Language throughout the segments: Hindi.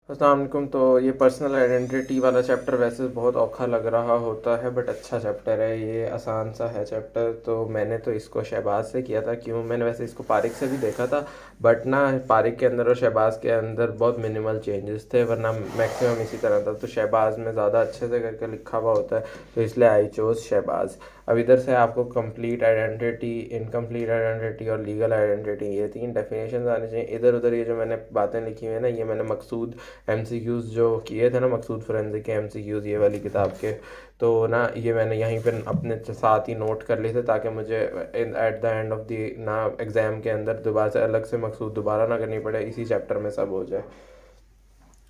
अस्सलाम वालेकुम। तो ये पर्सनल आइडेंटिटी वाला चैप्टर वैसे बहुत औखा लग रहा होता है, बट अच्छा चैप्टर है, ये आसान सा है चैप्टर। तो मैंने तो इसको शहबाज से किया था। क्यों, मैंने वैसे इसको पारिक से भी देखा था, बट ना पारिक के अंदर और शहबाज के अंदर बहुत मिनिमल चेंजेस थे, वरना मैक्सिमम इसी तरह था। तो शहबाज में ज़्यादा अच्छे से करके लिखा हुआ होता है, तो इसलिए आई चोज़ शहबाज। अब इधर से आपको कंप्लीट आइडेंटिटी, इनकम्प्लीट आइडेंटिटी और लीगल आइडेंटिटी, ये 3 डेफिनेशन आने चाहिए। इधर उधर ये जो मैंने बातें लिखी हुई है ना, ये मैंने मकसूद एमसीक्यूज़ जो किए थे ना, मकसूद फोरेंसिक के एमसीक्यूज़ ये वाली किताब के, तो ना ये मैंने यहीं पर अपने साथ ही नोट कर लिए थे, ताकि मुझे at the end of the ना एग्ज़ाम के अंदर दोबारा से अलग से मकसूद दोबारा ना करनी पड़े, इसी चैप्टर में सब हो जाए।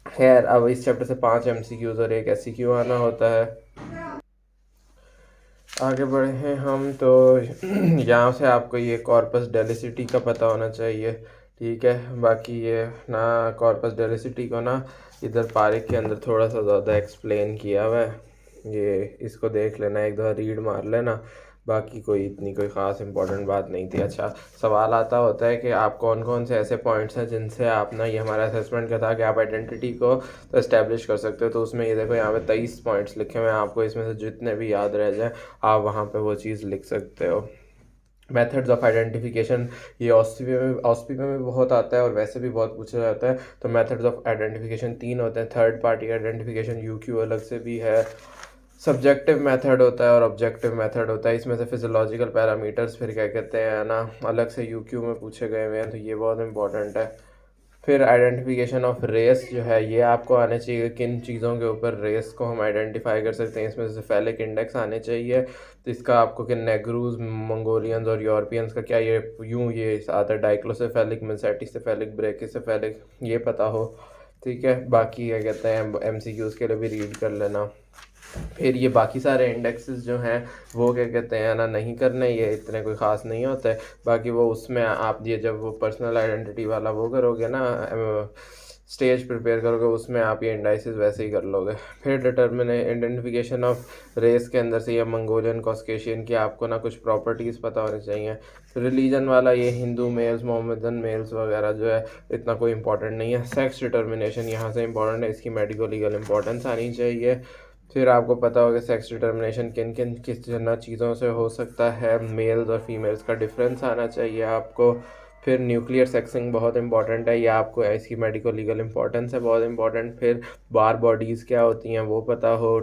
खैर, अब इस चैप्टर से 5 एमसीक्यूज़ और एक एससीक्यू आना होता है। आगे बढ़े हैं हम तो यहाँ से आपको ये कॉर्पस डेलिसिटी का पता होना चाहिए, ठीक है। बाकी ये ना कॉर्पस डेलिसिटी को ना इधर पारिक के अंदर थोड़ा सा ज़्यादा एक्सप्लेन किया हुआ है, ये इसको देख लेना, एक दफ़ा रीड मार लेना। बाकी कोई इतनी कोई ख़ास इंपॉर्टेंट बात नहीं थी। अच्छा, सवाल आता होता है कि आप कौन कौन से ऐसे पॉइंट्स हैं जिनसे आप ना, ये हमारा असेसमेंट का था कि आप आइडेंटिटी को तो इस्टेब्लिश कर सकते हो। तो उसमें ये देखो, यहाँ पे 23 पॉइंट्स लिखे हुए हैं, आपको इसमें से जितने भी याद रह जाए आप वहाँ पे वो चीज़ लिख सकते हो। मेथड्स ऑफ आइडेंटिफिकेशन, ये ऑस्पीपी में भी बहुत आता है और वैसे भी बहुत पूछा जाता है। तो मेथड्स ऑफ आइडेंटिफिकेशन 3 होते हैं। थर्ड पार्टी आइडेंटिफिकेशन यूक्यू अलग से भी है, सब्जेक्टिव मेथड होता है और ऑब्जेक्टिव मेथड होता है। इसमें से फिजियोलॉजिकल पैरामीटर्स फिर क्या कहते हैं ना, अलग से यूक्यू में पूछे गए हुए हैं, तो ये बहुत इंपॉर्टेंट है। फिर आइडेंटिफिकेशन ऑफ रेस जो है, ये आपको आने चाहिए, किन चीज़ों के ऊपर रेस को हम आइडेंटिफाई कर सकते हैं। इसमें से फेलिक इंडेक्स आने चाहिए, तो इसका आपको कि नेग्रूज, मंगोलियंस और यूरोपियंस का क्या ये यूँ ये आता है, डाइक्लोसेफेलिक, मेसेटिसेफेलिक, ब्रेकिसेफेलिक, ये पता हो, ठीक है। बाकी क्या कहते हैं एमसीक्यूज़ के लिए भी रीड कर लेना। फिर ये बाकी सारे इंडेक्सेस जो हैं वो क्या कहते हैं ना, नहीं करने, ये इतने कोई ख़ास नहीं होते। बाकी वो उसमें आप ये जब वो पर्सनल आइडेंटिटी वाला वो करोगे ना, स्टेज प्रिपेयर करोगे, उसमें आप ये इंडाइसिस वैसे ही कर लोगे। फिर डिटर्मिन आइडेंटिफिकेशन ऑफ रेस के अंदर से ये मंगोलियन, कॉस्केशियन की आपको ना कुछ प्रॉपर्टीज़ पता होनी चाहिए। रिलीजन वाला ये हिंदू मेल्स, मोहम्मदन मेल्स वगैरह जो है इतना कोई इंपॉर्टेंट नहीं है। सेक्स डिटर्मिनेशन यहाँ से इंपॉर्टेंट है, इसकी मेडिको लीगल इंपॉर्टेंस आनी चाहिए। फिर आपको पता होगा सेक्स डिटर्मिनेशन किन किन किस जना चीज़ों से हो सकता है, मेल्स और फीमेल्स का डिफरेंस आना चाहिए आपको। फिर न्यूक्लियर सेक्सिंग बहुत इंपॉर्टेंट है, ये आपको इसकी मेडिको लीगल इंपॉर्टेंस है बहुत इंपॉर्टेंट। फिर बार बॉडीज़ क्या होती हैं वो पता हो।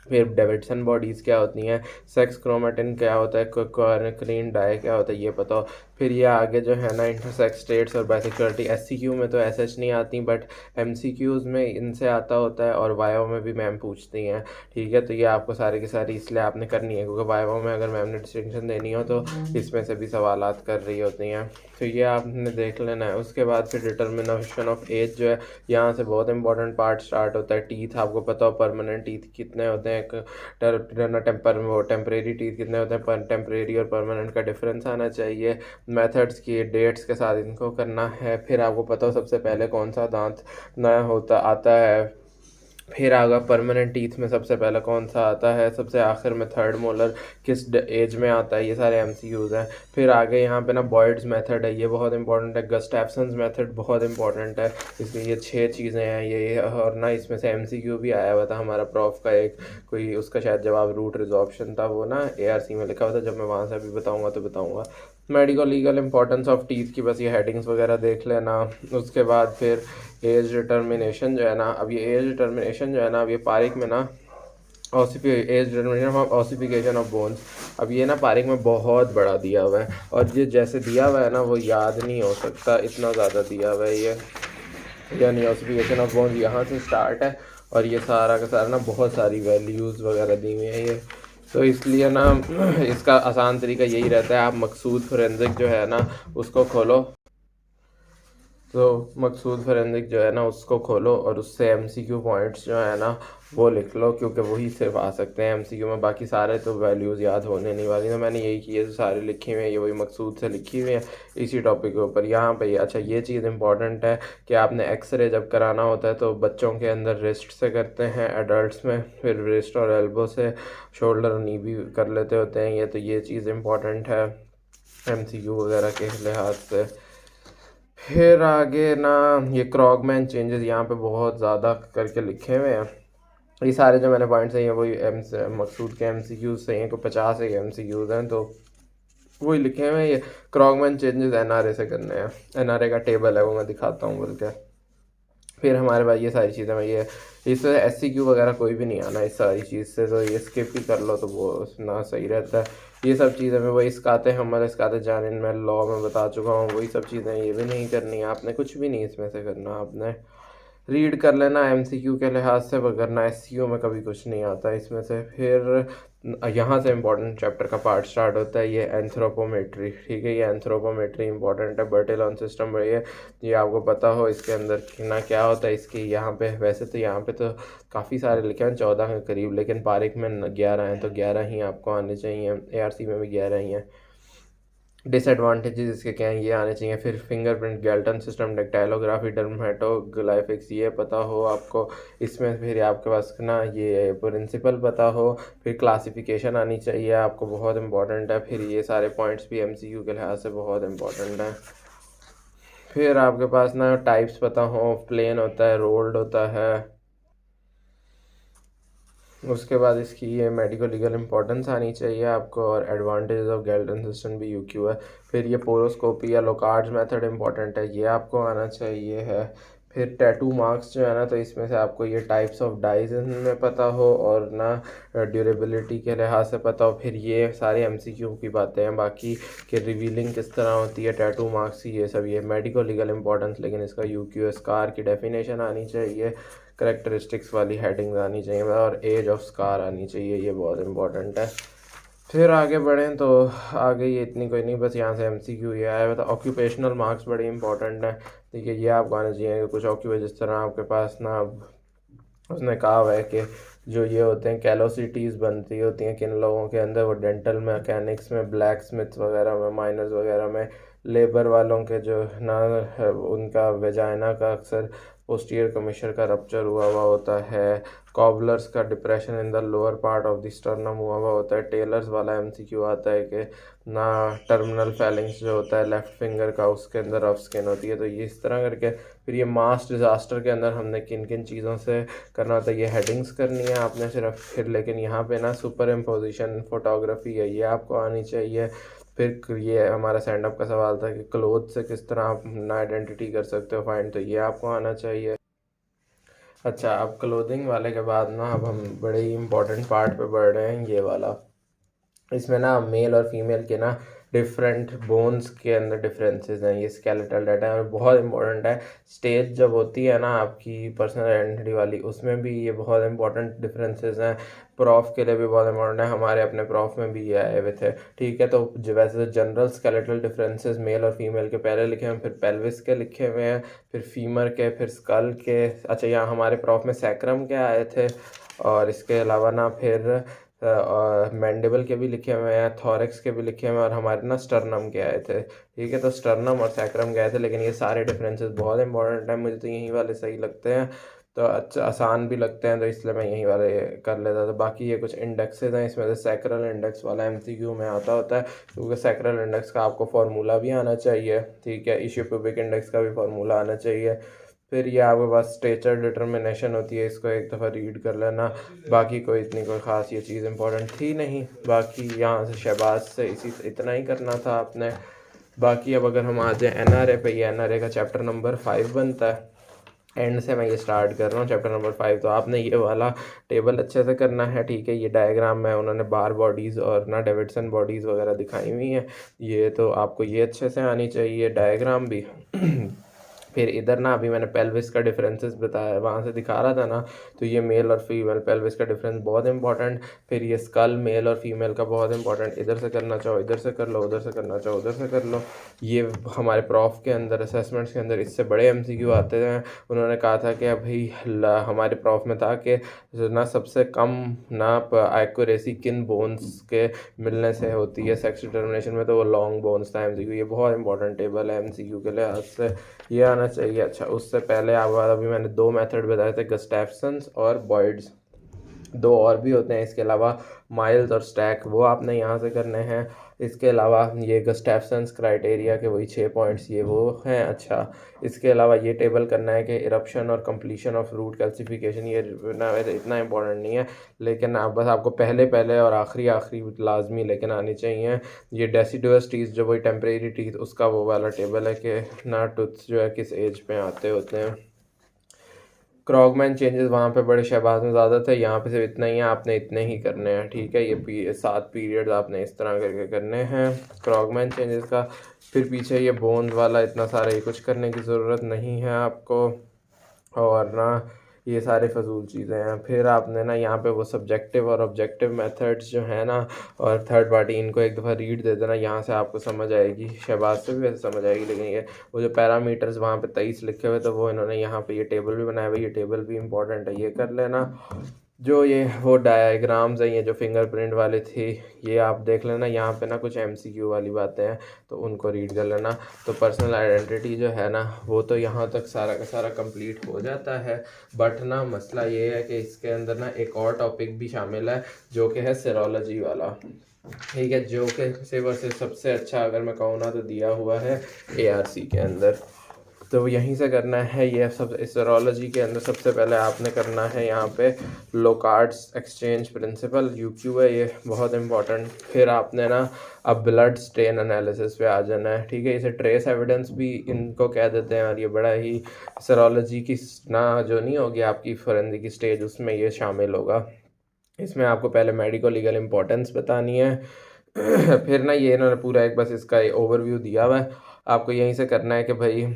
फिर डेविडसन बॉडीज़ क्या होती हैं, सेक्स क्रोमेटिन क्या होता है, क्लीन डाई क्या होता है, ये पता हो। फिर ये आगे जो है ना इंटरसेक्स स्टेट्स और बाइसेक्सुअलिटी, एससीक्यू में तो एसएच नहीं आती, बट एमसीक्यूज़ में इनसे आता होता है, और वायो में भी मैम पूछती हैं, ठीक है। तो ये आपको सारी की सारी इसलिए आपने करनी है, क्योंकि वायो में अगर मैम ने डिस्टिंक्शन देनी हो तो इसमें से भी सवालात कर रही होती हैं, तो ये आपने देख लेना है। उसके बाद फिर डिटर्मिनेशन ऑफ एज जो है, यहाँ से बहुत इंपॉर्टेंट पार्ट स्टार्ट होता है। टीथ आपको पता हो, परमानेंट टीथ कितने होते हैं, टेम्परेरी टीथ कितने होते हैं, टेम्परेरी और परमानेंट का डिफरेंस आना चाहिए। मेथड्स की डेट्स के साथ इनको करना है। फिर आपको पता हो सबसे पहले कौन सा दांत नया होता आता है। फिर आगा परमानेंट टीथ में सबसे पहले कौन सा आता है, सबसे आखिर में थर्ड मोलर किस एज में आता है, ये सारे एमसीक्यूज़ हैं। फिर आगे यहाँ पे ना बॉयड्स मेथड है, ये बहुत इंपॉर्टेंट है। गस्टैफसन्स मेथड बहुत इंपॉर्टेंट है। इसमें ये 6 चीज़ें हैं ये, और ना इसमें से एमसीक्यू भी आया हुआ था हमारा प्रॉफ का एक, कोई उसका शायद जवाब रूट रिजॉर्प्शन था, वो ना एआरसी में लिखा हुआ था। जब मैं वहाँ से अभी बताऊँगा तो बताऊँगा। Medico legal importance of teeth की बस ये हेडिंग्स वगैरह देख लेना। उसके बाद फिर एज डिटर्मिनेशन जो है ना, अब ये एज डिटर्मिनेशन जो है ना, अब ये पारिक में ना as determination of ossification of bones, अब ये ना पारिक में बहुत बड़ा दिया हुआ है, और ये जैसे दिया हुआ है ना वो याद नहीं हो सकता, इतना ज़्यादा दिया हुआ है ये। यानी ऑसिफिकेशन ऑफ बोन्स यहाँ से स्टार्ट है, और ये सारा का सारा ना बहुत सारी वैल्यूज़ वगैरह दी हुई हैं ये। तो इसलिए ना इसका आसान तरीका यही रहता है, आप मकसूद फोरेंसिक जो है ना उसको खोलो, तो मकसूद फोरेंसिक जो है ना उसको खोलो, और उससे एमसीक्यू पॉइंट्स जो है ना वो लिख लो, क्योंकि वही सिर्फ आ सकते हैं एमसीक्यू में, बाकी सारे तो वैल्यूज़ याद होने नहीं वाली। तो मैंने यही किए, जो सारे लिखी हुई हैं ये वही मकसूद से लिखी हुई हैं इसी टॉपिक के ऊपर। यहाँ पे अच्छा ये चीज़ इंपॉर्टेंट है कि आपने एक्सरे जब कराना होता है तो बच्चों के अंदर रिस्ट से करते हैं, एडल्ट्स में फिर रिस्ट और एल्बो से, शोल्डर और नी भी कर लेते होते हैं ये, तो ये चीज़ इंपॉर्टेंट है एमसीक्यू वगैरह के लिहाज से। फिर आगे ना ये क्रॉगमैन चेंजेस यहाँ पे बहुत ज़्यादा करके लिखे हुए हैं। ये सारे जो मैंने पॉइंट्स हैं ये वही मकसूद के MCQs से हैं, को 50 एक MCQs हैं, तो वही लिखे हुए हैं। ये क्रॉगमैन चेंजेस NRA से करने हैं। NRA का टेबल है वो मैं दिखाता हूँ बोल के। फिर हमारे पास ये सारी चीज़ें में ये इससे SCQ वगैरह कोई भी नहीं आना इस सारी चीज़ से, तो ये स्किप ही कर लो तो वो ना सही रहता है। ये सब चीज़ें में वही इसकाते हमारे इसकाते जानिन मैं लॉ में बता चुका हूँ, वही सब चीज़ें ये भी नहीं करनी है आपने, कुछ भी नहीं इसमें से करना आपने। रीड कर लेना MCQ के लिहाज से, वगरना SCU में कभी कुछ नहीं आता इसमें से। फिर यहाँ से इम्पोर्टेंट चैप्टर का पार्ट स्टार्ट होता है, ये एंथ्रोपोमेट्री। ठीक है, ये एंथ्रोपोमेट्री इंपॉर्टेंट है, बर्टेलॉन सिस्टम रही है, ये आपको पता हो इसके अंदर ना क्या होता है। इसकी यहाँ पे वैसे तो यहाँ पे तो काफ़ी सारे लिखे हैं 14 के करीब, लेकिन पारिक में 11 हैं, तो 11 ही आपको आने चाहिए। ARC में भी 11 ही हैं। डिसएडवांटेजेस इसके क्या हैं ये आने चाहिए। फिर फिंगरप्रिंट, गैल्टन सिस्टम, डेक्टाइलोग्राफी, डर्मेटोग्लाइफिक्स ये पता हो आपको इसमें। फिर आपके पास ना ये प्रिंसिपल पता हो। फिर क्लासिफिकेशन आनी चाहिए आपको, बहुत इंपॉर्टेंट है। फिर ये सारे पॉइंट्स भी MCQ के लिहाज से बहुत इंपॉर्टेंट हैं। फिर आपके पास ना टाइप्स पता हो, प्लेन होता है, रोल्ड होता है। उसके बाद इसकी ये मेडिको लीगल इंपॉर्टेंस आनी चाहिए आपको, और एडवांटेज ऑफ गैल्टन सिस्टम भी UQ है। फिर ये पोरोस्कोपी या लोकार्ड्स मेथड इंपॉर्टेंट है, ये आपको आना चाहिए है। फिर टैटू मार्क्स जो है ना, तो इसमें से आपको ये टाइप्स ऑफ डाइज में पता हो और ना ड्यूरेबिलिटी के लिहाज से पता हो। फिर ये सारे MCQ की बातें हैं बाकी, कि रिवीलिंग किस तरह होती है टैटू मार्क्स की, ये सब ये मेडिको लीगल इंपॉर्टेंस, लेकिन इसका UQ स्कार की डेफिनेशन आनी चाहिए, करेक्टरिस्टिक्स वाली हेडिंग्स आनी चाहिए, और एज ऑफ स्कार आनी चाहिए, ये बहुत इंपॉर्टेंट है। फिर आगे बढ़ें तो आगे ये इतनी कोई नहीं, बस यहाँ से MCQ ये आया हुआ था। ऑक्यूपेशनल मार्क्स बड़े इंपॉर्टेंट हैं, ठीक है, ये आपको आना चाहिए। कुछ ऑक्यूपे जिस तरह आपके पास ना उसने कहा हुआ है कि जो ये होते हैं कैलोसिटीज़ बनती होती हैं किन लोगों के अंदर, वो डेंटल मैकेनिक्स में, ब्लैक स्मिथ्स वगैरह में, माइनर्स वगैरह में, लेबर वालों के जो ना उनका वेजाइना का अक्सर पोस्टीरियर कमिशर का रप्चर हुआ हुआ होता है। कॉबलर्स का depression in the lower part of the sternum हुआ हुआ होता है। टेलर्स वाला MCQ आता है कि ना टर्मिनल फैलिंग्स जो होता है लेफ़्ट फिंगर का, उसके अंदर रफ स्किन होती है, तो ये इस तरह करके। फिर ये मास डिज़ास्टर के अंदर हमने किन किन चीज़ों से करना होता है, ये हेडिंग्स करनी है आपने सिर्फ। फिर लेकिन यहाँ पे ना सुपर इम्पोजिशन फोटोग्राफी है, ये आपको आनी चाहिए। फिर ये हमारा स्टैंड अप का सवाल था कि क्लोथ से किस तरह आप ना आइडेंटिटी कर सकते हो फाइंड, तो ये आपको आना चाहिए। अच्छा, अब क्लोथिंग वाले के बाद ना अब हम बड़े ही इंपॉर्टेंट पार्ट पे बढ़ रहे हैं, ये वाला। इसमें ना मेल और फीमेल के ना डिफरेंट बोन्स के अंदर डिफरेंसेस हैं, ये स्केलेटल डाटा है और बहुत इंपॉर्टेंट है। स्टेज जब होती है ना आपकी पर्सनल आइडेंटिटी वाली, उसमें भी ये बहुत इंपॉर्टेंट डिफरेंसेस हैं। प्रॉफ के लिए भी बहुत इंपॉर्टेंट है, हमारे अपने प्रॉफ में भी ये आए हुए थे, ठीक है। तो वैसे तो जनरल स्केलेटल डिफरेंसेस मेल और फीमेल के पहले लिखे हैं, फिर पेल्विस के लिखे हुए हैं, फिर फीमर के, फिर स्कल के। अच्छा, यहाँ हमारे प्रॉफ में सैक्रम के आए थे, और इसके अलावा ना फिर मैंडिबल के भी लिखे हुए हैं, थॉरेक्स के भी लिखे हुए हैं, और हमारे ना स्टर्नम के आए थे, ठीक है। तो स्टर्नम और सैक्रम गए थे, लेकिन ये सारे डिफरेंसेस बहुत इंपॉर्टेंट हैं, मुझे तो यही वाले सही लगते हैं, तो अच्छा आसान भी लगते हैं, तो इसलिए मैं यही वाले कर लेता था। बाकी ये कुछ इंडेक्सेस हैं, इसमें से सैक्रल इंडेक्स वाला MCQ में आता होता है, क्योंकि सैक्रल इंडेक्स का आपको फार्मूला भी आना चाहिए, ठीक है। इशियोपुबिक इंडेक्स का भी फार्मूला आना चाहिए। फिर ये आपके पास स्टेचर डिटर्मिनेशन होती है, इसको एक दफ़ा रीड कर लेना। बाकी कोई इतनी कोई ख़ास ये चीज़ इंपॉर्टेंट थी नहीं। बाकी यहाँ से शहबाज से इसी इतना ही करना था आपने। बाकी अब अगर हम आ जाए NRA पे, ये NRA का चैप्टर नंबर 5 बनता है। एंड से मैं ये स्टार्ट कर रहा हूँ चैप्टर नंबर 5। तो आपने ये वाला टेबल अच्छे से करना है, ठीक है। ये डायग्राम में उन्होंने बार बॉडीज़ और ना डेविडसन बॉडीज़ वगैरह दिखाई हुई हैं, ये तो आपको ये अच्छे से आनी चाहिए, डायग्राम भी। फिर इधर ना अभी मैंने पेल्विस का डिफरेंसेस बताया, वहाँ से दिखा रहा था ना, तो ये मेल और फीमेल पेल्विस का डिफरेंस बहुत इंपॉर्टेंट। फिर ये स्कल मेल और फीमेल का बहुत इंपॉर्टेंट, इधर से करना चाहो इधर से कर लो, उधर से करना चाहो उधर से कर लो। ये हमारे प्रॉफ के अंदर असेसमेंट्स के अंदर इससे बड़े MCQ आते हैं। उन्होंने कहा था कि अभी हमारे प्रॉफ में था कि ना सबसे कम ना एक्यूरेसी किन बोन्स के मिलने से होती है सेक्स डिटर्मिनेशन में, तो वो लॉन्ग बोन्स था MCQ। ये बहुत इंपॉर्टेंट टेबल है MCQ के लिहाज से, ये आना चाहिए। अच्छा, उससे पहले आप अभी मैंने 2 मेथड बताए थे, गस्टैफसन्स और बॉयड्स। 2 और भी होते हैं इसके अलावा, माइल्स और स्टैक, वो आपने यहाँ से करने हैं। इसके अलावा ये गस्टेफसन्स क्राइटेरिया के वही 6 पॉइंट्स ये वो हैं। अच्छा, इसके अलावा ये टेबल करना है कि इरप्शन और कंप्लीशन ऑफ रूट कैल्सिफिकेशन, ये ना इतना इंपॉर्टेंट नहीं है, लेकिन आप बस आपको पहले पहले और आखिरी लाजमी लेकिन आनी चाहिए। ये डेसिडुअस टीथ जो वही टेम्परेरी टीथ उसका वो वाला टेबल है कि ना टूथ जो है किस एज पे आते होते हैं। क्रॉगमैन चेंजेस वहाँ पे बड़े शहबाज में ज़्यादा थे, यहाँ पे सिर्फ इतना ही है, आपने इतने ही करने हैं, ठीक है। ये 7 पीरियड्स आपने इस तरह करके करने हैं क्रॉगमैन चेंजेस का। फिर पीछे ये बोन्स वाला इतना सारा ये कुछ करने की ज़रूरत नहीं है आपको, और ना ये सारे फजूल चीज़ें हैं। फिर आपने ना यहाँ पे वो सब्जेक्टिव और ऑब्जेक्टिव मेथड्स जो है ना और थर्ड पार्टी, इनको एक दफ़ा रीड दे देना, यहाँ से आपको समझ आएगी। शहबाज से भी वैसे समझ आएगी, लेकिन ये वो जो पैरामीटर्स वहाँ पे 23 लिखे हुए तो वो इन्होंने यहाँ पे ये टेबल भी बनाया हुआ, ये टेबल भी इंपॉर्टेंट है, ये कर लेना। जो ये वो डायग्राम्स हैं, ये जो फिंगरप्रिंट वाले थे, ये आप देख लेना। यहाँ पे ना कुछ MCQ वाली बातें हैं तो उनको रीड कर लेना। तो पर्सनल आइडेंटिटी जो है ना वो तो यहाँ तक सारा का सारा कंप्लीट हो जाता है, बट ना मसला ये है कि इसके अंदर ना एक और टॉपिक भी शामिल है जो कि है सीरोलॉजी वाला, ठीक है, जो कि सिर्फ सबसे अच्छा अगर मैं कहूँ ना तो दिया हुआ है ARC के अंदर। तो यहीं से करना है ये सब। सीरोलॉजी के अंदर सबसे पहले आपने करना है यहाँ पे लोकार्ड्स एक्सचेंज प्रिंसिपल, UQ है ये, बहुत इंपॉर्टेंट। फिर आपने ना अब ब्लड स्टेन एनालिसिस पे आ जाना है, ठीक है। इसे ट्रेस एविडेंस भी इनको कह देते हैं, और ये बड़ा ही सीरोलॉजी की ना जो नहीं होगी आपकी फोरेंसिक स्टेज, उसमें ये शामिल होगा। इसमें आपको पहले मेडिको लीगल इम्पोर्टेंस बतानी है फिर ना ये इन्होंने पूरा एक बस इसका ओवरव्यू दिया हुआ है, आपको यहीं से करना है कि भाई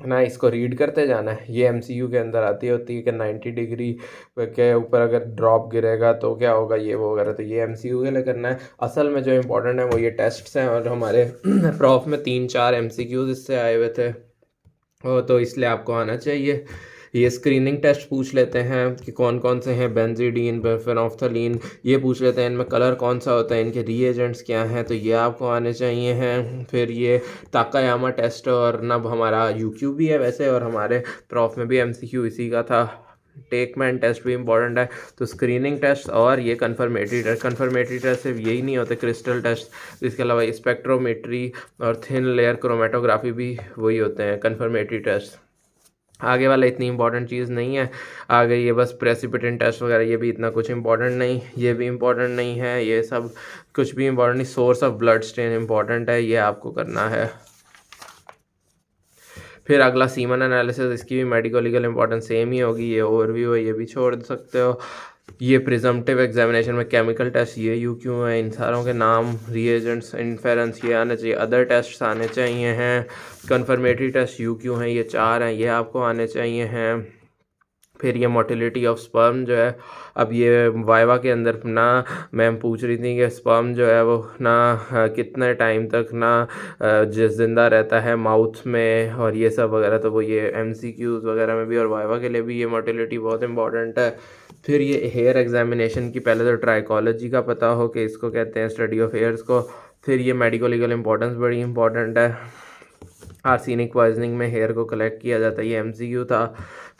ना इसको रीड करते जाना है। ये MCQ के अंदर आती होती है कि 90 डिग्री के ऊपर अगर ड्रॉप गिरेगा तो क्या होगा, ये वो वगैरह, तो ये MCQ के लिए करना है। असल में जो इम्पोर्टेंट है वो ये टेस्ट्स हैं, और हमारे प्रॉफ में 3-4 MCQs इससे आए हुए थे, तो इसलिए आपको आना चाहिए। ये स्क्रीनिंग टेस्ट पूछ लेते हैं कि कौन कौन से हैं, बेंजीडीन, फेनोल्फथलीन, ये पूछ लेते हैं इनमें कलर कौन सा होता है, इनके रीएजेंट्स क्या हैं, तो ये आपको आने चाहिए हैं। फिर ये ताकायामा टेस्ट, और ना हमारा UQ भी है वैसे, और हमारे प्रॉफ में भी MCQ इसी का था। टेकमैन टेस्ट भी इंपॉर्टेंट है। तो स्क्रीनिंग टेस्ट और ये कन्फर्मेटरी टेस्ट सिर्फ यही नहीं होते, क्रिस्टल टेस्ट, इसके अलावा स्पेक्ट्रोमेट्री और थिन लेयर क्रोमेटोग्राफी भी वही होते हैं कन्फर्मेटरी टेस्ट। आगे वाला इतनी इंपॉर्टेंट चीज़ नहीं है, आगे ये बस प्रेसिपिटेंट टेस्ट वगैरह ये भी इतना कुछ इंपॉर्टेंट नहीं, ये भी इंपॉर्टेंट नहीं है, ये सब कुछ भी इंपॉर्टेंट नहीं। Source of blood stain important है, ये आपको करना है। फिर अगला सीमन एनालिसिस, इसकी भी मेडिको लीगल इंपॉर्टेंस सेम ही होगी, ये ओवरव्यू है, ये भी छोड़ सकते हो। ये प्रिजम्पटिव एग्जामिनेशन में केमिकल टेस्ट, ये UQ है, इन सारों के नाम, रीएजेंट्स, इन्फेरेंस ये आने चाहिए। अदर टेस्ट आने चाहिए हैं, कन्फर्मेटरी टेस्ट UQ हैं, ये 4 हैं, ये आपको आने चाहिए हैं। फिर ये मोटिलिटी ऑफ स्पर्म जो है, अब ये वाइवा के अंदर ना मैम पूछ रही थी कि स्पर्म जो है वो ना कितने टाइम तक ना जिंदा रहता है माउथ में और ये सब वगैरह, तो वो ये MCQs वगैरह में भी और वाइवा के लिए भी ये मोटिलिटी बहुत इंपॉर्टेंट है। फिर ये हेयर एग्जामिनेशन की पहले तो ट्राइकोलॉजी का पता हो कि इसको कहते हैं स्टडी ऑफ हेयर्स को। फिर ये मेडिको लीगल इंपॉर्टेंस बड़ी इंपॉर्टेंट है। आर्सेनिक पॉइजनिंग में हेयर को कलेक्ट किया जाता है, ये MCQ था।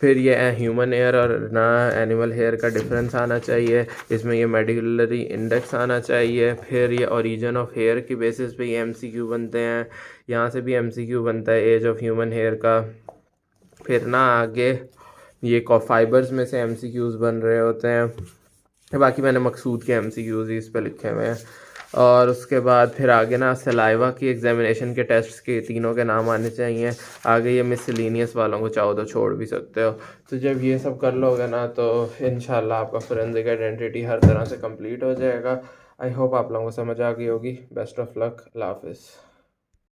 फिर ये ह्यूमन हेयर और ना एनिमल हेयर का डिफरेंस आना चाहिए, इसमें ये मेडिकुलरी इंडेक्स आना चाहिए। फिर ये ओरिजिन ऑफ हेयर की बेसिस पे ये MCQ बनते हैं, यहाँ से भी MCQ बनता है एज ऑफ ह्यूमन हेयर का। फिर ना आगे ये फाइबर्स में से MCQs बन रहे होते हैं, बाकी मैंने मकसूद के MCQs ही इस पर लिखे हुए हैं। और उसके बाद फिर आगे ना सलाइवा की एग्जामिनेशन के टेस्ट्स के तीनों के नाम आने चाहिए। आगे ये मिसलिनियस वालों को चाहो तो छोड़ भी सकते हो। तो जब ये सब कर लोगे ना तो इंशाल्लाह आपका फोरेंसिक आइडेंटिटी हर तरह से कंप्लीट हो जाएगा। आई होप आप लोगों को समझ आ गई होगी। बेस्ट ऑफ लक, अल्लाह हाफिज़।